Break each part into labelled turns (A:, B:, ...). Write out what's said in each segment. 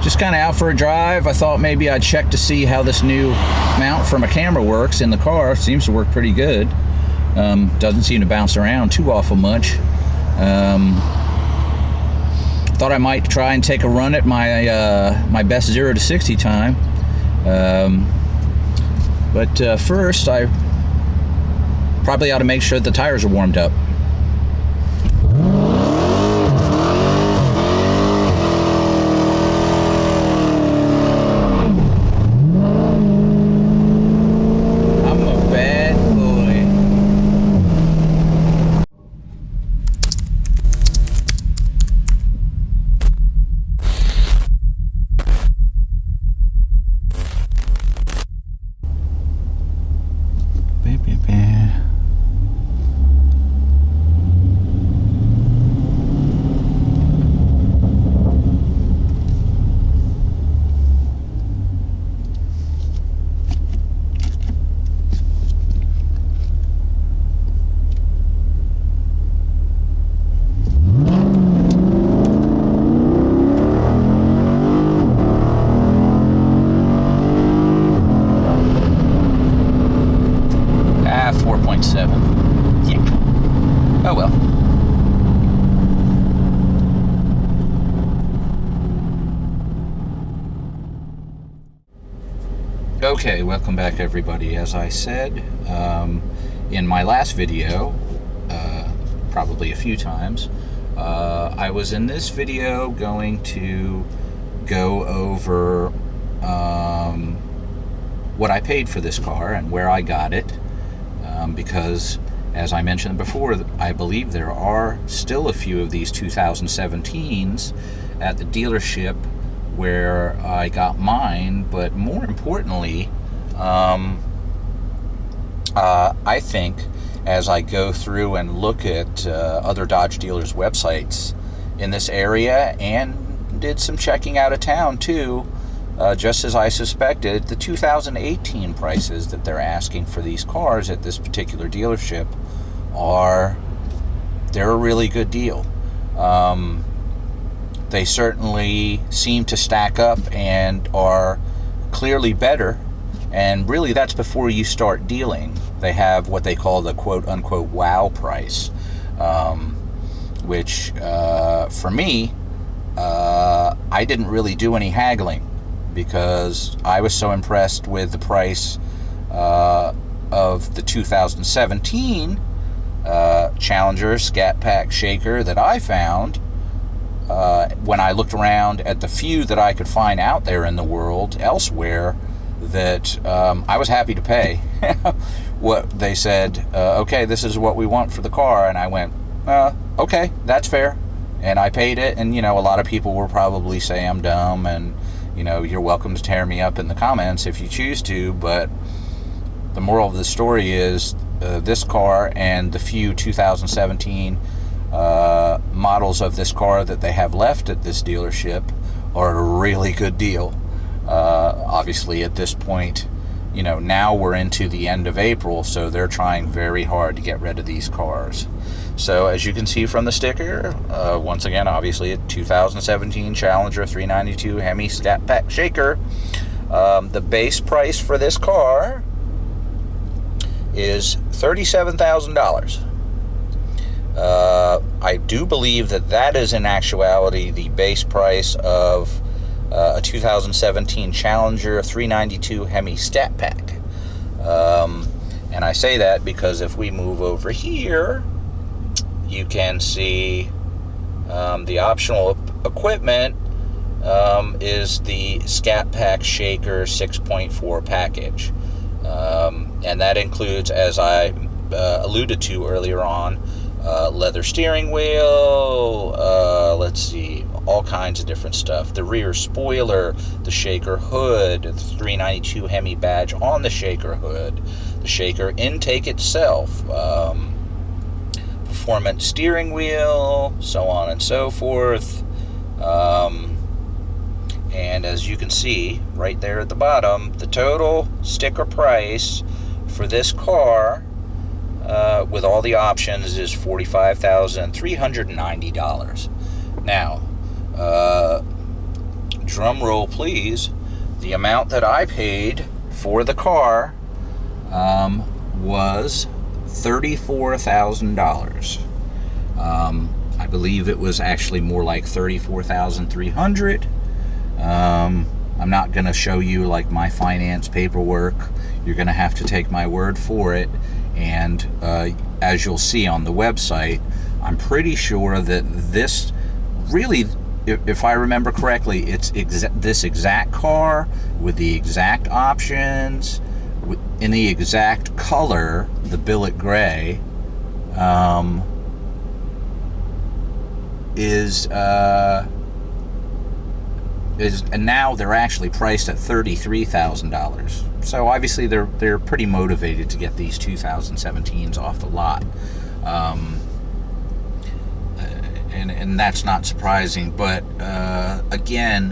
A: just kind of out for a drive. I thought maybe I'd check to see how this new mount from a camera works in the car. Seems to work pretty good. Doesn't seem to bounce around too awful much. Thought I might try and take a run at my my best 0 to 60 time. But first, I probably ought to make sure the tires are warmed up. Oh well. Okay, welcome back everybody. As I said in my last video, probably a few times, I was in this video going to go over what I paid for this car and where I got it, because as I mentioned before, I believe there are still a few of these 2017s at the dealership where I got mine, but more importantly, I think as I go through and look at other Dodge dealers' websites in this area and did some checking out of town too, just as I suspected, the 2018 prices that they're asking for these cars at this particular dealership they're a really good deal. They certainly seem to stack up and are clearly better, and really that's before you start dealing. They have what they call the quote-unquote wow price, which for me, I didn't really do any haggling because I was so impressed with the price of the 2017 Challenger Scat Pack Shaker that I found when I looked around at the few that I could find out there in the world elsewhere, that I was happy to pay what they said. Okay, this is what we want for the car, and I went, okay, that's fair, and I paid it. And a lot of people will probably say I'm dumb, and you're welcome to tear me up in the comments if you choose to, but the moral of the story is this car and the few 2017 models of this car that they have left at this dealership are a really good deal. Obviously at this point, now we're into the end of April, so they're trying very hard to get rid of these cars. So as you can see from the sticker, once again, obviously a 2017 Challenger 392 Hemi Scat Pack Shaker. The base price for this car is $37,000. I do believe that is in actuality the base price of a 2017 Challenger 392 Hemi Stat Pack. And I say that because if we move over here, you can see the optional equipment is the Scat Pack Shaker 6.4 package. And that includes, as I alluded to earlier on, leather steering wheel, let's see, all kinds of different stuff. The rear spoiler, the Shaker hood, the 392 Hemi badge on the Shaker hood, the Shaker intake itself, performance steering wheel, so on and so forth. And as you can see right there at the bottom, the total sticker price for this car with all the options is $45,390. Now, drum roll please, the amount that I paid for the car was $34,000. I believe it was actually more like $34,300. I'm not going to show you like my finance paperwork. You're going to have to take my word for it. And as you'll see on the website, I'm pretty sure that this really, if I remember correctly, it's this exact car with the exact options, in the exact color, the billet gray, and now they're actually priced at $33,000. So obviously they're pretty motivated to get these 2017s off the lot, and that's not surprising. But again,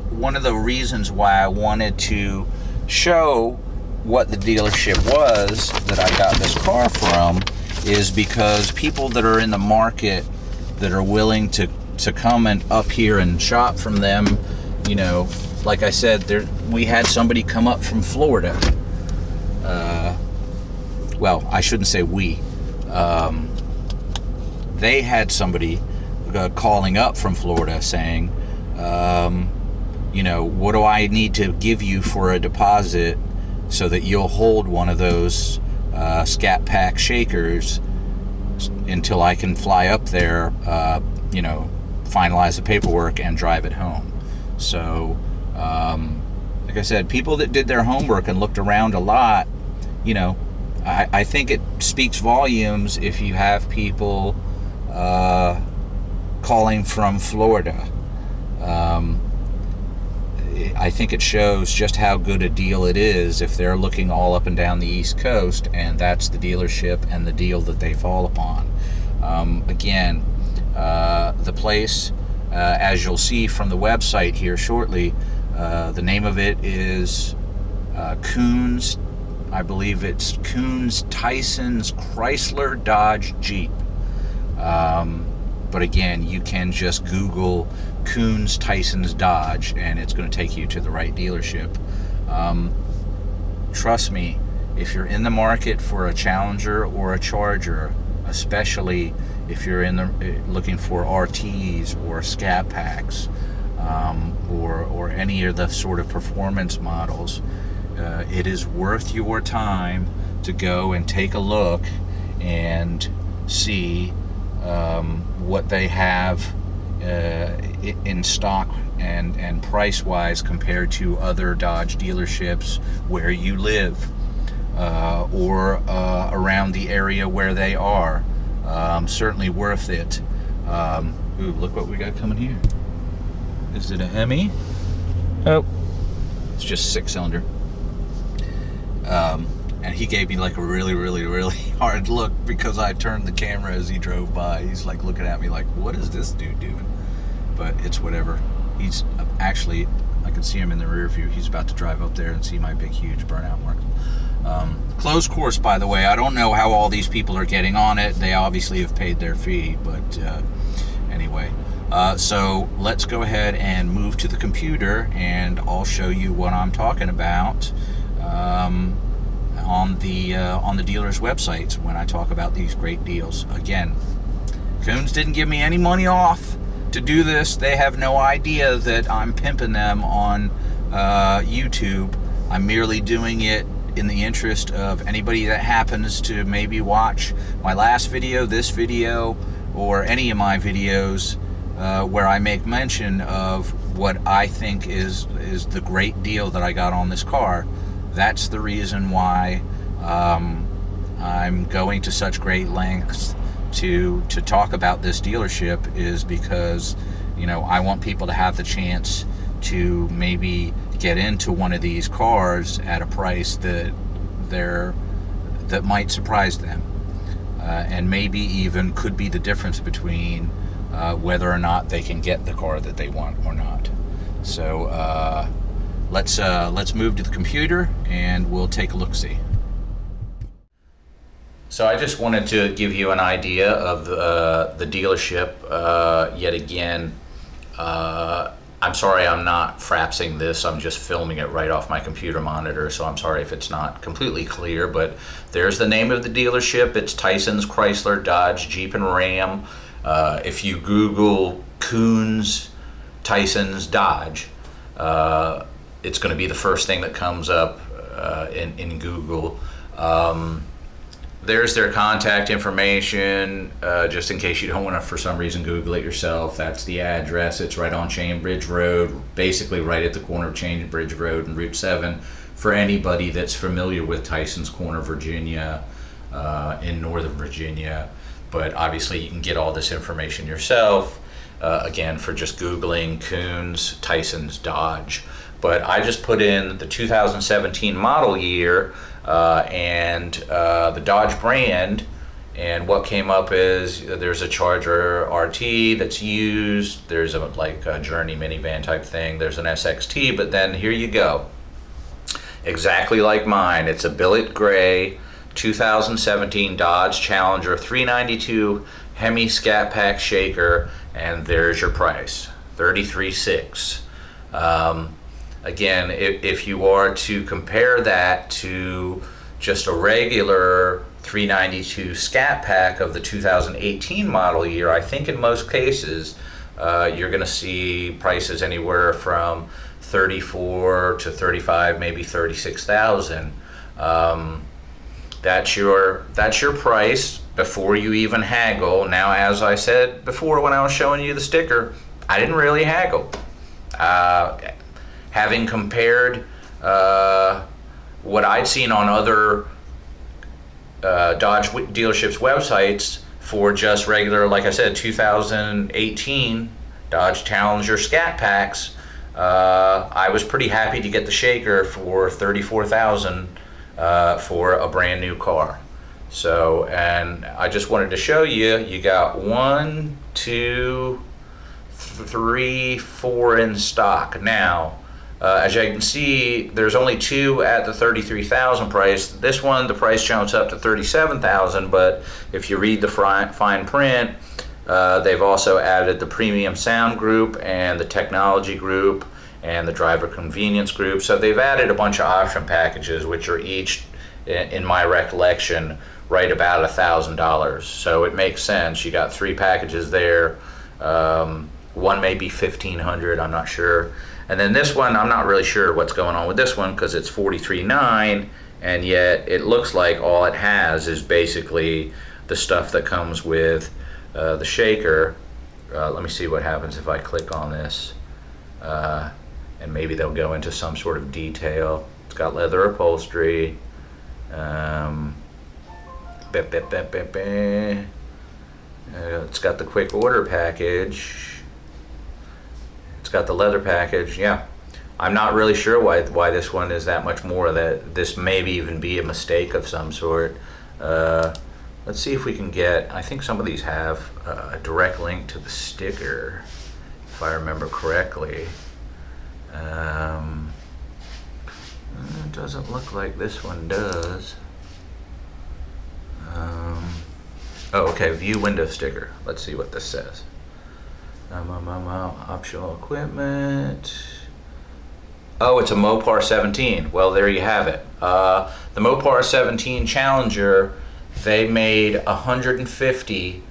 A: one of the reasons why I wanted to show what the dealership was that I got this car from is because people that are in the market that are willing to come and up here and shop from them, you know, like I said, we had somebody come up from Florida. Well, I shouldn't say we. They had somebody calling up from Florida saying, you know, what do I need to give you for a deposit so that you'll hold one of those Scat Pack Shakers until I can fly up there, you know, finalize the paperwork and drive it home. So, like I said, people that did their homework and looked around a lot, you know, I think it speaks volumes if you have people calling from Florida. I think it shows just how good a deal it is if they're looking all up and down the East Coast and that's the dealership and the deal that they fall upon. Again, the place, as you'll see from the website here shortly, the name of it is Coons, I believe it's Coons Tyson's Chrysler Dodge Jeep. But again, you can just Google Coons Tyson's Dodge and it's going to take you to the right dealership. Trust me, if you're in the market for a Challenger or a Charger, especially if you're looking for RTs or Scat Packs, or any of the sort of performance models, it is worth your time to go and take a look and see what they have in stock and price wise compared to other Dodge dealerships where you live, or around the area where they are. Certainly worth it. Ooh, look what we got coming here. Is it a Hemi? Oh, it's just 6-cylinder. And he gave me like a really, really, really hard look because I turned the camera as he drove by. He's like looking at me like, what is this dude doing? But it's whatever. He's actually, I can see him in the rear view. He's about to drive up there and see my big, huge burnout mark. Closed course, by the way. I don't know how all these people are getting on it. They obviously have paid their fee, but anyway. So let's go ahead and move to the computer and I'll show you what I'm talking about on the dealer's websites when I talk about these great deals. Again, Coons didn't give me any money off to do this. They have no idea that I'm pimping them on YouTube. I'm merely doing it in the interest of anybody that happens to maybe watch my last video, this video, or any of my videos where I make mention of what I think is the great deal that I got on this car. That's the reason why I'm going to such great lengths to talk about this dealership, is because, you know, I want people to have the chance to maybe get into one of these cars at a price that might surprise them, and maybe even could be the difference between whether or not they can get the car that they want or not. So let's move to the computer and we'll take a look-see. So I just wanted to give you an idea of the dealership yet again. I'm sorry I'm not frapsing this. I'm just filming it right off my computer monitor, so I'm sorry if it's not completely clear, but there's the name of the dealership. It's Tyson's Chrysler Dodge Jeep and Ram. If you Google Coons Tyson's Dodge, it's going to be the first thing that comes up in Google. There's their contact information, just in case you don't want to, for some reason, Google it yourself. That's the address. It's right on Chainbridge Road, basically right at the corner of Chainbridge Road and Route 7. For anybody that's familiar with Tyson's Corner, Virginia, in Northern Virginia. But obviously you can get all this information yourself, again, for just Googling Coons Tyson's Dodge. But I just put in the 2017 model year and the Dodge brand, and what came up is there's a Charger RT that's used, there's a Journey minivan type thing, there's an SXT, but then here you go. Exactly like mine, it's a billet gray 2017 Dodge Challenger 392 Hemi Scat Pack Shaker, and there's your price, $33,600. Again, if you are to compare that to just a regular 392 Scat Pack of the 2018 model year, I think in most cases you're going to see prices anywhere from 34 to 35, maybe 36,000. That's your price before you even haggle. Now, as I said before when I was showing you the sticker, I didn't really haggle. Having compared what I'd seen on other Dodge dealerships websites for just regular, like I said, 2018 Dodge Challenger Scat Packs, I was pretty happy to get the Shaker for $34,000 for a brand new car. So, and I just wanted to show you, you got 1, 2, 3, 4 in stock. Now, as you can see, there's only 2 at the $33,000 price. This one, the price jumps up to $37,000, but if you read the fine print, they've also added the premium sound group and the technology group and the driver convenience group. So they've added a bunch of option packages, which are each, in my recollection, right about $1,000. So it makes sense. You got 3 packages there. One may be $1,500, I'm not sure. And then this one, I'm not really sure what's going on with this one because it's $43,900, and yet it looks like all it has is basically the stuff that comes with the Shaker. Let me see what happens if I click on this, and maybe they'll go into some sort of detail. It's got leather upholstery. It's got the quick order package. It's got the leather package. Yeah, I'm not really sure why this one is that much more. That this maybe even be a mistake of some sort. Let's see if we can get, I think some of these have a direct link to the sticker, if I remember correctly. It doesn't look like this one does. Oh, okay, view window sticker. Let's see what this says. Optional equipment. Oh, it's a Mopar 17. Well, there you have it. The Mopar 17 Challenger, they made 150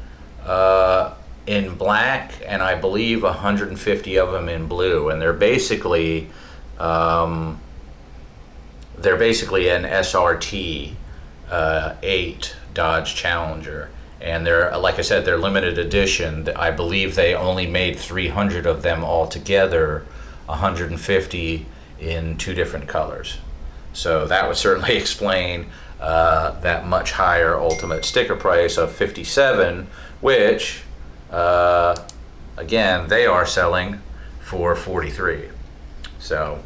A: in black, and I believe 150 of them in blue, and they're basically an SRT 8 Dodge Challenger. And they're, like I said, they're limited edition. I believe they only made 300 of them altogether, 150 in 2 different colors. So that would certainly explain that much higher ultimate sticker price of $57,000, which, again, they are selling for $43,000. So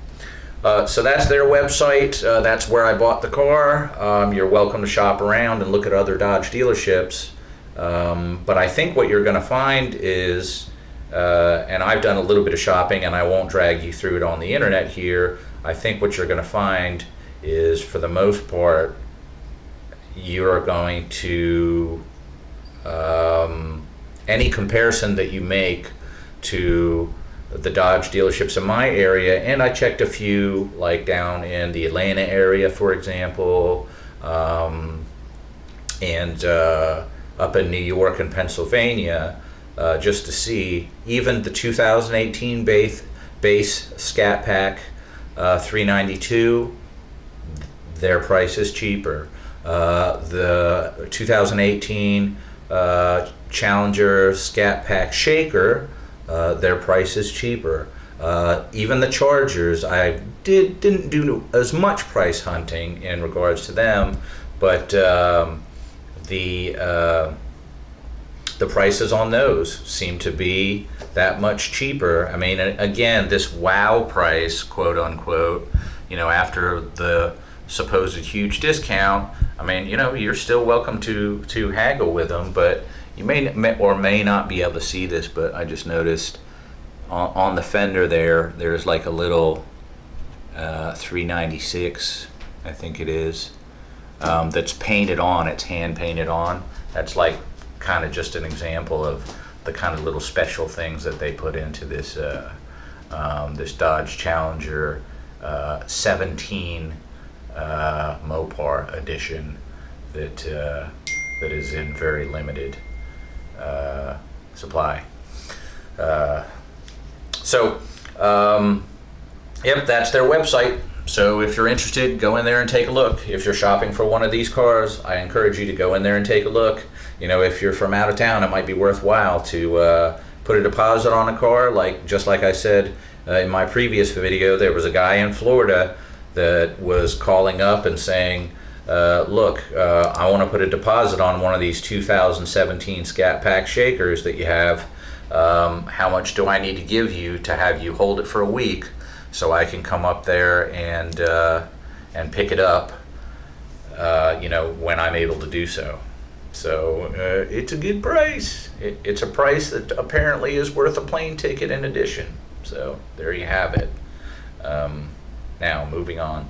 A: that's their website. That's where I bought the car. You're welcome to shop around and look at other Dodge dealerships. But I think what you're going to find is, and I've done a little bit of shopping and I won't drag you through it on the internet here, I think what you're going to find is, for the most part, you're going to, any comparison that you make to the Dodge dealerships in my area, and I checked a few like down in the Atlanta area, for example, and up in New York and Pennsylvania, just to see even the 2018 base Scat Pack 392, their price is cheaper. The 2018 Challenger Scat Pack Shaker, their price is cheaper. Even the Chargers, I didn't do as much price hunting in regards to them, but the prices on those seem to be that much cheaper. I mean, again, this wow price, quote unquote, after the supposed huge discount, I mean, you're still welcome to haggle with them, but you may or may not be able to see this, but I just noticed on the fender there's like a little 396, I think it is, that's painted on. It's hand painted on. That's like kind of just an example of the kind of little special things that they put into this this Dodge Challenger 17 Mopar edition that is in very limited supply. Yep, that's their website. So if you're interested, go in there and take a look. If you're shopping for one of these cars, I encourage you to go in there and take a look. If you're from out of town, it might be worthwhile to put a deposit on a car. Just like I said in my previous video, there was a guy in Florida that was calling up and saying, look, I want to put a deposit on one of these 2017 Scat Pack Shakers that you have. How much do I need to give you to have you hold it for a week so I can come up there and pick it up, when I'm able to do so. So it's a good price. It's a price that apparently is worth a plane ticket in addition. So there you have it. Now moving on.